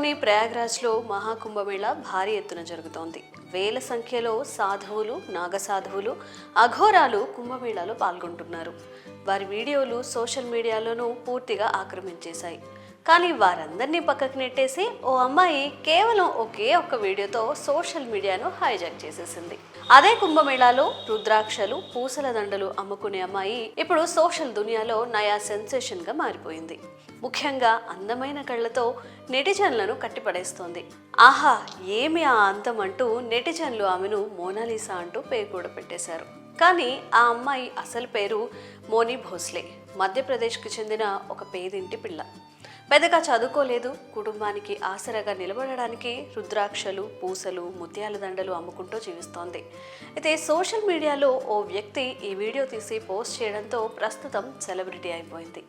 గుజరాత్లోని ప్రయాగ్రాజ్లో మహాకుంభమేళా భారీ ఎత్తున జరుగుతోంది. వేల సంఖ్యలో సాధువులు, నాగసాధువులు, అఘోరాలు కుంభమేళాలో పాల్గొంటున్నారు. వారి వీడియోలు సోషల్ మీడియాలోనూ పూర్తిగా ఆక్రమించేశాయి. కానీ వారందరినీ పక్కకు నెట్టేసి ఓ అమ్మాయి కేవలం ఒకే ఒక్క వీడియోతో సోషల్ మీడియాను హైజాక్ చేసేసింది. అదే కుంభమేళాలో రుద్రాక్షలు, పూసల దండలు అమ్ముకునే అమ్మాయి ఇప్పుడు సోషల్ దునియాలో నయా సెన్సేషన్ గా మారిపోయింది. ముఖ్యంగా అందమైన కళ్ళతో నెటిజన్లను కట్టిపడేస్తోంది. ఆహా, ఏమి ఆ అందం అంటూ నెటిజన్లు ఆమెను మోనాలిసా అంటూ పేరు కూడా పెట్టేశారు. కానీ ఆ అమ్మాయి అసలు పేరు మోనీ భోస్లే. మధ్యప్రదేశ్కి చెందిన ఒక పేదింటి పిల్ల. పెద్దగా చదువుకోలేదు. కుటుంబానికి ఆసరాగా నిలబడడానికి రుద్రాక్షలు, పూసలు, ముత్యాల దండలు అమ్ముకుంటూ జీవిస్తోంది. అయితే సోషల్ మీడియాలో ఓ వ్యక్తి ఈ వీడియో తీసి పోస్ట్ చేయడంతో ప్రస్తుతం సెలబ్రిటీ అయిపోయింది.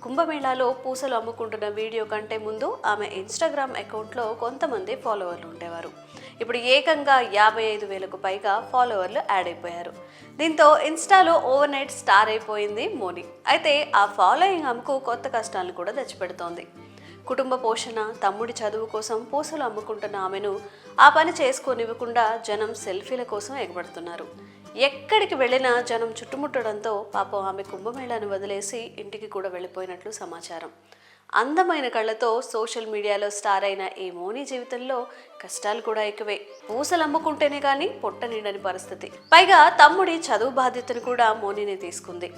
కుంభమేళాలో పూసలు అమ్ముకుంటున్న వీడియో కంటే ముందు ఆమె ఇన్స్టాగ్రామ్ అకౌంట్లో కొంతమంది ఫాలోవర్లు ఉండేవారు. ఇప్పుడు ఏకంగా 55,000కు పైగా ఫాలోవర్లు యాడ్ అయిపోయారు. దీంతో ఇన్స్టాలో ఓవర్ నైట్ స్టార్ అయిపోయింది మోనీ. అయితే ఆ ఫాలోయింగ్ ఆమెకు కొత్త కష్టాలను కూడా తెచ్చిపెడుతోంది. కుటుంబ పోషణ, తమ్ముడి చదువు కోసం పూసలు అమ్ముకుంటున్న ఆమెను ఆ పని చేసుకోనివ్వకుండా జనం సెల్ఫీల కోసం ఎగబడుతున్నారు. ఎక్కడికి వెళ్ళినా జనం చుట్టుముట్టడంతో పాపం ఆమె కుంభమేళాను వదిలేసి ఇంటికి కూడా వెళ్ళిపోయినట్లు సమాచారం. అందమైన కళ్ళతో సోషల్ మీడియాలో స్టార్ అయిన ఈ మోనీ జీవితంలో కష్టాలు కూడా ఎక్కువే. పూసలు అమ్ముకుంటేనే కానీ పొట్ట నిండని పరిస్థితి. పైగా తమ్ముడి చదువు బాధ్యతను కూడా మోనీనే తీసుకుంది.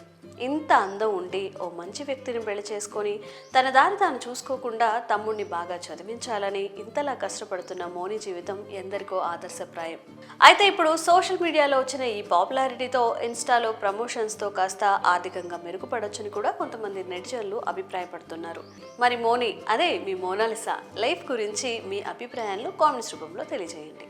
ఇంత అందం ఉండి ఓ మంచి వ్యక్తిని పెళ్లి చేసుకొని తన దారి తాను చూసుకోకుండా తమ్ముడిని బాగా చదివించాలని ఇంతలా కష్టపడుతున్న మోనీ జీవితం ఎందరికో ఆదర్శప్రాయం. అయితే ఇప్పుడు సోషల్ మీడియాలో వచ్చిన ఈ పాపులారిటీతో ఇన్స్టాలో ప్రమోషన్స్తో కాస్త ఆర్థికంగా మెరుగుపడొచ్చని కూడా కొంతమంది నెటిజన్లు అభిప్రాయపడుతున్నారు. మరి మోనీ, అదే మీ మోనాలిసా లైఫ్ గురించి మీ అభిప్రాయాలను కామెంట్స్ రూపంలో తెలియజేయండి.